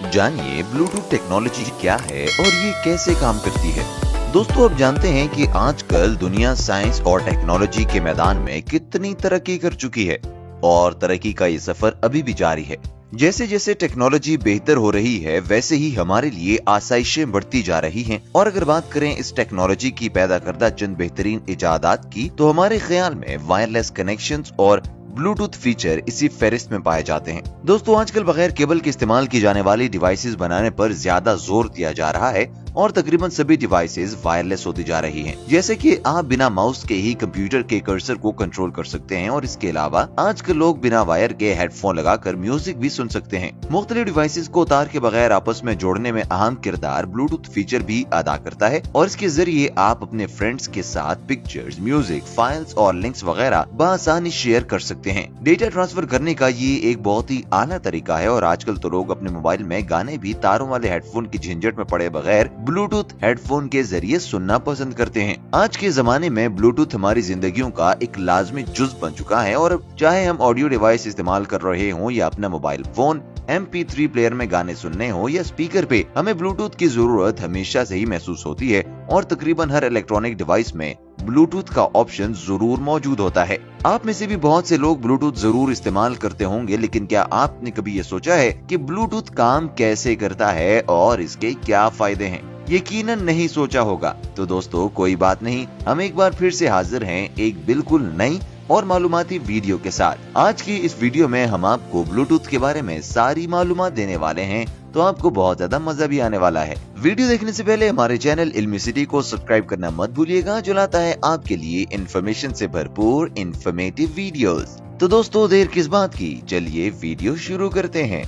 जानिए Bluetooth technology क्या है और ये कैसे काम करती है। दोस्तों, आप जानते हैं कि आजकल दुनिया साइंस और टेक्नोलॉजी के मैदान में कितनी तरक्की कर चुकी है और तरक्की का ये सफर अभी भी जारी है। जैसे जैसे टेक्नोलॉजी बेहतर हो रही है, वैसे ही हमारे लिए आसाइशें बढ़ती जा रही हैं। और अगर बात करें इस टेक्नोलॉजी की पैदा करदा चंद बेहतरीन इजादात की, तो हमारे ख्याल में वायरलेस कनेक्शंस और ब्लूटूथ फीचर इसी फहरिस्त में पाए जाते हैं। दोस्तों, आजकल बगैर केबल के इस्तेमाल की जाने वाली डिवाइसेस बनाने पर ज्यादा जोर दिया जा रहा है और तकरीबन सभी डिवाइसेस वायरलेस होती जा रही हैं। जैसे कि आप बिना माउस के ही कंप्यूटर के कर्सर को कंट्रोल कर सकते हैं और इसके अलावा आजकल लोग बिना वायर के हेडफोन लगाकर म्यूजिक भी सुन सकते हैं। मुख्तलिफ डिवाइसेस को तार के बगैर आपस में जोड़ने में अहम किरदार ब्लूटूथ फीचर भी अदा करता है और इसके जरिए आप अपने फ्रेंड्स के साथ पिक्चर्स, म्यूजिक, फाइल्स और लिंक्स वगैरह बआसानी शेयर कर सकते हैं। डेटा ट्रांसफर करने का ये एक बहुत ही आला तरीका है और आजकल तो लोग अपने मोबाइल में गाने भी तारों वाले हेडफोन की झंझट में पड़े बगैर ब्लूटूथ हेडफोन के जरिए सुनना पसंद करते हैं। आज के जमाने में ब्लूटूथ हमारी जिंदगियों का एक लाजमी जुज बन चुका है और चाहे हम ऑडियो डिवाइस इस्तेमाल कर रहे हों या अपना मोबाइल फोन, MP3 प्लेयर में गाने सुनने हो या स्पीकर पे, हमें ब्लूटूथ की जरूरत हमेशा से ही महसूस होती है और तकरीबन हर इलेक्ट्रॉनिक डिवाइस में ब्लूटूथ का ऑप्शन जरूर मौजूद होता है। आप में से भी बहुत से लोग ब्लूटूथ जरूर इस्तेमाल करते होंगे, लेकिन क्या आपने कभी ये सोचा है कि ब्लूटूथ काम कैसे करता है और इसके क्या फायदे हैं? यकीनन नहीं सोचा होगा। तो दोस्तों, कोई बात नहीं, हम एक बार फिर से हाजिर हैं एक बिल्कुल नई और मालूमाती वीडियो के साथ। आज की इस वीडियो में हम आपको ब्लूटूथ के बारे में सारी मालूमात देने वाले हैं, तो आपको बहुत ज्यादा मजा भी आने वाला है। वीडियो देखने से पहले हमारे चैनल इल्मी सिटी को सब्सक्राइब करना मत भूलिएगा, जो लाता है आपके लिए इन्फॉर्मेशन से भरपूर इन्फॉर्मेटिव वीडियोस। तो दोस्तों, देर किस बात की, चलिए वीडियो शुरू करते हैं।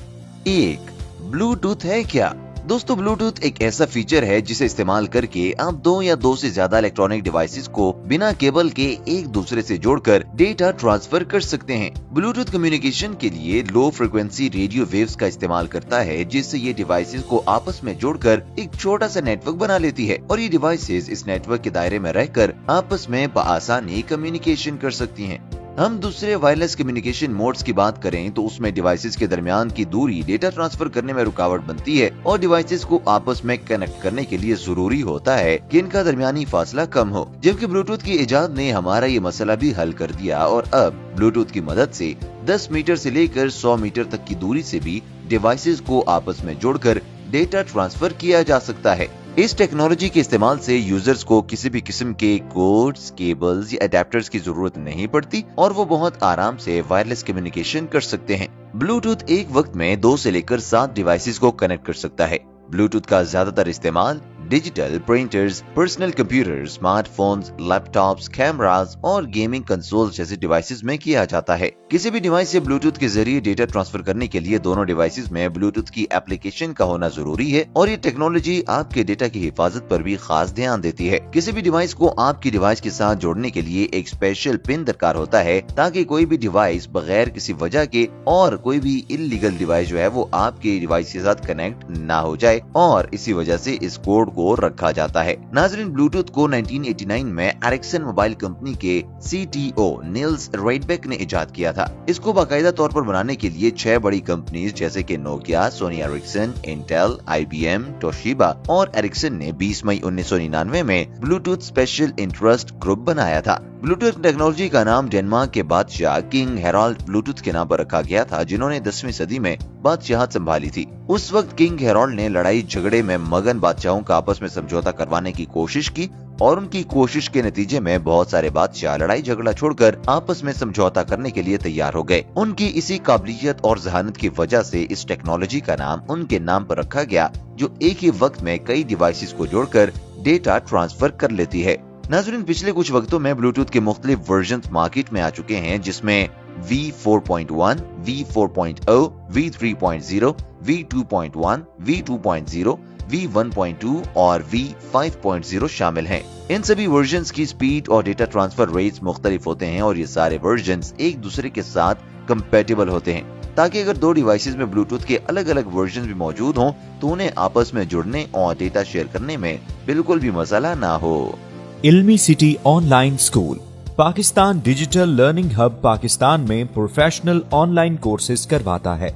1. ब्लूटूथ है क्या? दोस्तों, ब्लूटूथ एक ऐसा फीचर है जिसे इस्तेमाल करके आप दो या दो से ज्यादा इलेक्ट्रॉनिक डिवाइसेस को बिना केबल के एक दूसरे से जोड़कर डेटा ट्रांसफर कर सकते हैं। ब्लूटूथ कम्युनिकेशन के लिए लो फ्रिक्वेंसी रेडियो वेव्स का इस्तेमाल करता है, जिससे ये डिवाइसेस को आपस में जोड़कर एक छोटा सा नेटवर्क बना लेती है और ये डिवाइसेस इस नेटवर्क के दायरे में रहकर आपस में बआसानी कम्युनिकेशन कर सकती हैं। हम दूसरे वायरलेस कम्युनिकेशन मोड्स की बात करें तो उसमें डिवाइसेस के दरमियान की दूरी डेटा ट्रांसफर करने में रुकावट बनती है और डिवाइसेस को आपस में कनेक्ट करने के लिए जरूरी होता है कि इनका दरमियानी फासला कम हो, जबकि ब्लूटूथ की इजाद ने हमारा ये मसला भी हल कर दिया और अब ब्लूटूथ की मदद से 10 मीटर से लेकर 100 मीटर तक की दूरी से भी डिवाइसेस को आपस में जोड़कर डेटा ट्रांसफर किया जा सकता है। इस टेक्नोलॉजी के इस्तेमाल से यूजर्स को किसी भी किस्म के कोड्स, केबल्स या अडेप्टर्स की जरूरत नहीं पड़ती और वो बहुत आराम से वायरलेस कम्युनिकेशन कर सकते हैं। ब्लूटूथ एक वक्त में 2 से लेकर 7 डिवाइसेस को कनेक्ट कर सकता है। ब्लूटूथ का ज्यादातर इस्तेमाल digital printers, personal computer, smartphones, laptops, cameras और गेमिंग कंसोल्स जैसे डिवाइसेस में किया जाता है। किसी भी डिवाइस से ब्लूटूथ के जरिए डेटा ट्रांसफर करने के लिए दोनों डिवाइसेस में ब्लूटूथ की एप्लीकेशन का होना जरूरी है और ये टेक्नोलॉजी आपके डेटा की हिफाजत पर भी खास ध्यान देती है। किसी भी डिवाइस को आपकी डिवाइस के साथ जोड़ने के लिए एक स्पेशल पिन दरकार होता है, ताकि कोई भी डिवाइस बगैर किसी वजह के और कोई भी इल्लीगल डिवाइस जो है वो आपके डिवाइस के साथ कनेक्ट ना हो जाए और इसी वजह से इस कोड को रखा जाता है। नाज़रीन, ब्लूटूथ को 1989 में एरिक्सन मोबाइल कंपनी के CTO नील्स रेडबेक ने इजाद किया था। इसको बाकायदा तौर पर बनाने के लिए 6 बड़ी कंपनीज जैसे कि Nokia, Sony Ericsson, Intel, IBM, Toshiba और एरिक्सन ने 20 मई 1999 में ब्लूटूथ स्पेशल इंटरेस्ट ग्रुप बनाया था। ब्लूटूथ टेक्नोलॉजी का नाम डेनमार्क के बादशाह किंग हेराल्ड ब्लूटूथ के नाम पर रखा गया था, जिन्होंने 10वीं सदी में बादशाहत संभाली थी। उस वक्त किंग हेराल्ड ने लड़ाई झगड़े में मगन बादशाहों का आपस में समझौता करवाने की कोशिश की और उनकी कोशिश के नतीजे में बहुत सारे बादशाह लड़ाई झगड़ा छोड़कर आपस में समझौता करने के लिए तैयार हो गए। उनकी इसी काबिलियत और जहानत की वजह से इस टेक्नोलॉजी का नाम उनके नाम पर रखा गया, जो एक ही वक्त में कई डिवाइसेस को जोड़कर डेटा ट्रांसफर कर लेती है। नाज़रीन, पिछले कुछ वक्तों में ब्लूटूथ के मुख्तलिफ वर्जन्स मार्केट में आ चुके हैं, जिसमें V4.1, V4.0, V3.0, V2.1, V2.0, V1.2 और V5.0 शामिल हैं। इन सभी वर्जन्स की स्पीड और डेटा ट्रांसफर रेट्स मुख्तलिफ होते हैं और ये सारे वर्जन्स एक दूसरे के साथ कंपैटिबल होते हैं, ताकि अगर दो डिवाइसेस में ब्लूटूथ के अलग अलग वर्जन भी मौजूद हों तो उन्हें आपस में जुड़ने और डेटा शेयर करने में बिल्कुल भी मसला ना हो। Ilmi city online school Pakistan digital learning hub Pakistan में प्रोफेशनल ऑनलाइन कोर्सेज करवाता है।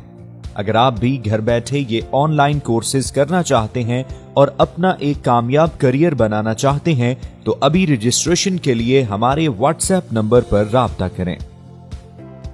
अगर आप भी घर बैठे ये ऑनलाइन कोर्सेज करना चाहते हैं और अपना एक कामयाब करियर बनाना चाहते हैं तो अभी रजिस्ट्रेशन के लिए हमारे व्हाट्सएप नंबर पर राब्ता करें।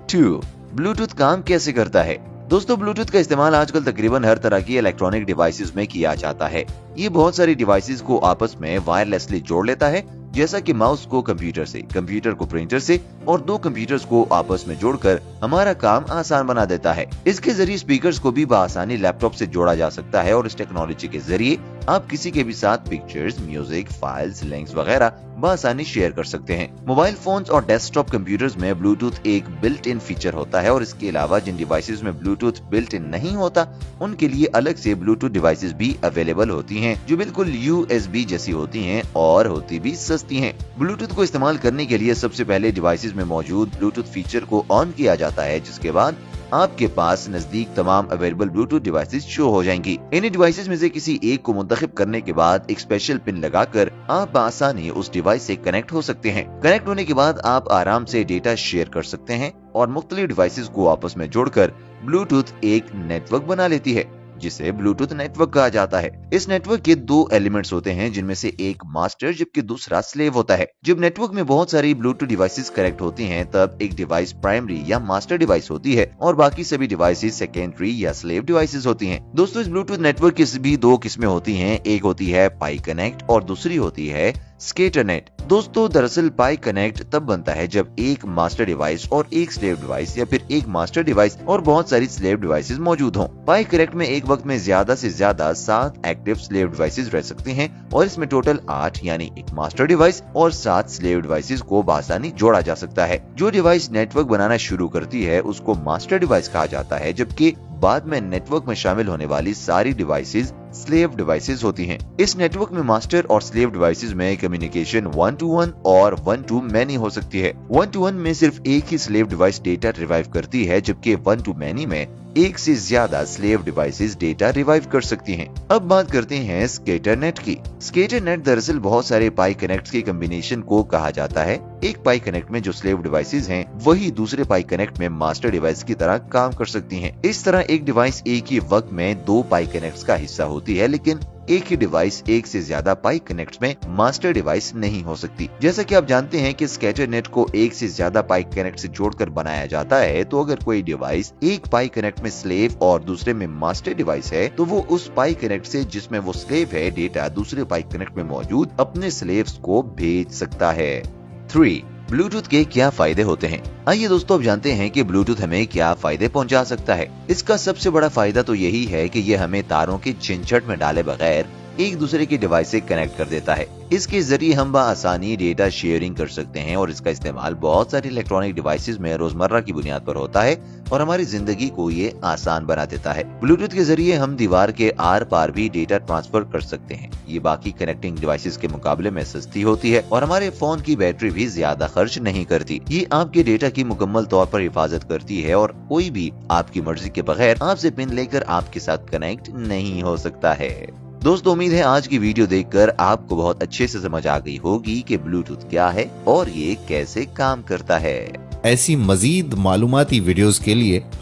2. ब्लूटूथ काम कैसे करता है? दोस्तों, ब्लूटूथ का इस्तेमाल आजकल तकरीबन हर तरह की इलेक्ट्रॉनिक डिवाइसेस में किया जाता है। ये बहुत सारी डिवाइसेस को आपस में वायरलेसली जोड़ लेता है, जैसा कि माउस को कंप्यूटर से, कंप्यूटर को प्रिंटर से और दो कंप्यूटर्स को आपस में जोड़कर हमारा काम आसान बना देता है। इसके जरिए स्पीकर्स को भी बआसानी लैपटॉप से जोड़ा जा सकता है और इस टेक्नोलॉजी के जरिए आप किसी के भी साथ पिक्चर्स, म्यूजिक, फाइल्स, लिंक्स वगैरह बआसानी शेयर कर सकते हैं। मोबाइल फोन्स और डेस्कटॉप कंप्यूटर्स में ब्लूटूथ एक बिल्ट इन फीचर होता है और इसके अलावा जिन डिवाइसेस में ब्लूटूथ बिल्ट इन नहीं होता उनके लिए अलग से ब्लूटूथ डिवाइसेस भी अवेलेबल होती हैं, जो बिल्कुल USB जैसी होती हैं और होती भी सस्ती हैं। ब्लूटूथ को इस्तेमाल करने के लिए सबसे पहले डिवाइसेस में मौजूद ब्लूटूथ फीचर को ऑन किया जाता है, जिसके बाद आपके पास नजदीक तमाम अवेलेबल ब्लूटूथ डिवाइसेस शो हो जाएंगी। इन डिवाइसेस में से किसी एक को मुंतखब करने के बाद एक स्पेशल पिन लगाकर आप आसानी उस डिवाइस से कनेक्ट हो सकते हैं। कनेक्ट होने के बाद आप आराम से डेटा शेयर कर सकते हैं और मुख्तलिफ डिवाइसेस को आपस में जोड़कर ब्लूटूथ एक नेटवर्क बना लेती है, जिसे ब्लूटूथ नेटवर्क कहा जाता है। इस नेटवर्क के दो एलिमेंट्स होते हैं, जिनमें से एक मास्टर जबकि दूसरा स्लेव होता है। जब नेटवर्क में बहुत सारी ब्लूटूथ डिवाइसेस कनेक्ट होती हैं, तब एक डिवाइस प्राइमरी या मास्टर डिवाइस होती है और बाकी सभी डिवाइसेस सेकेंडरी या स्लेव डिवाइसेस होती हैं। दोस्तों, इस ब्लूटूथ नेटवर्क की भी दो किस्में होती हैं। एक होती है पाई कनेक्ट और दूसरी होती है स्केटरनेट। दोस्तों, दरअसल पाई कनेक्ट तब बनता है जब एक मास्टर डिवाइस और एक स्लेव डिवाइस या फिर एक मास्टर डिवाइस और बहुत सारी स्लेव डिवाइसेस मौजूद हों। पाई कनेक्ट में एक वक्त में ज्यादा से ज्यादा 7 एक्टिव स्लेव डिवाइसेस रह सकते हैं और इसमें टोटल 8 यानी एक मास्टर डिवाइस और 7 स्लेव डिवाइसेस को बआसानी जोड़ा जा सकता है। जो डिवाइस नेटवर्क बनाना शुरू करती है उसको मास्टर डिवाइस कहा जाता है, जबकि बाद में नेटवर्क में शामिल होने वाली सारी डिवाइसेस स्लेव डिवाइसेस होती हैं। इस नेटवर्क में मास्टर और स्लेव डिवाइसेस में कम्युनिकेशन 1 to 1 और 1 to many हो सकती है। 1 to 1 में सिर्फ एक ही स्लेव डिवाइस डेटा रिवाइव करती है, जबकि 1 to many में एक से ज्यादा स्लेव डिवाइसेस डेटा रिवाइव कर सकती हैं। अब बात करते हैं स्केटरनेट की। स्केटरनेट दरअसल बहुत सारे पाई कनेक्ट्स के कॉम्बिनेशन को कहा जाता है। एक पाई कनेक्ट में जो स्लेव डिवाइसेस हैं, वही दूसरे पाई कनेक्ट में मास्टर डिवाइस की तरह काम कर सकती हैं। इस तरह एक डिवाइस एक ही वक्त में दो पाई कनेक्ट्स का हिस्सा होती है, लेकिन एक ही डिवाइस एक से ज्यादा पाई कनेक्ट्स में मास्टर डिवाइस नहीं हो सकती। जैसा कि आप जानते हैं कि स्कैटरनेट को एक से ज्यादा पाई कनेक्ट से जोड़कर बनाया जाता है, तो अगर कोई डिवाइस एक पाई कनेक्ट में स्लेव और दूसरे में मास्टर डिवाइस है, तो वो उस पाई कनेक्ट से जिसमें वो स्लेव है डेटा दूसरे पाई कनेक्ट में मौजूद अपने स्लेव्स को भेज सकता है। 3. ब्लूटूथ के क्या फायदे होते हैं? आइए दोस्तों, अब जानते हैं कि ब्लूटूथ हमें क्या फायदे पहुंचा सकता है। इसका सबसे बड़ा फायदा तो यही है कि ये हमें तारों की झंझट में डाले बगैर एक दूसरे की डिवाइस से कनेक्ट कर देता है। इसके जरिए हम बआसानी डेटा शेयरिंग कर सकते हैं और इसका इस्तेमाल बहुत सारी इलेक्ट्रॉनिक डिवाइसेस में रोजमर्रा की बुनियाद पर होता है और हमारी जिंदगी को ये आसान बना देता है। ब्लूटूथ के जरिए हम दीवार के आर पार भी डेटा ट्रांसफर कर सकते हैं। ये बाकी कनेक्टिंग डिवाइसेस के मुकाबले में सस्ती होती है और हमारे फोन की बैटरी भी ज्यादा खर्च नहीं करती। ये आपके डेटा की मुकम्मल तौर पर हिफाजत करती है और कोई भी आपकी मर्जी के बगैर आपसे पिन लेकर आपके साथ कनेक्ट नहीं हो सकता है। दोस्तों, उम्मीद है आज की वीडियो देखकर आपको बहुत अच्छे से समझ आ गई होगी कि ब्लूटूथ क्या है और ये कैसे काम करता है। ऐसी मजीद मालूमाती वीडियोस के लिए हम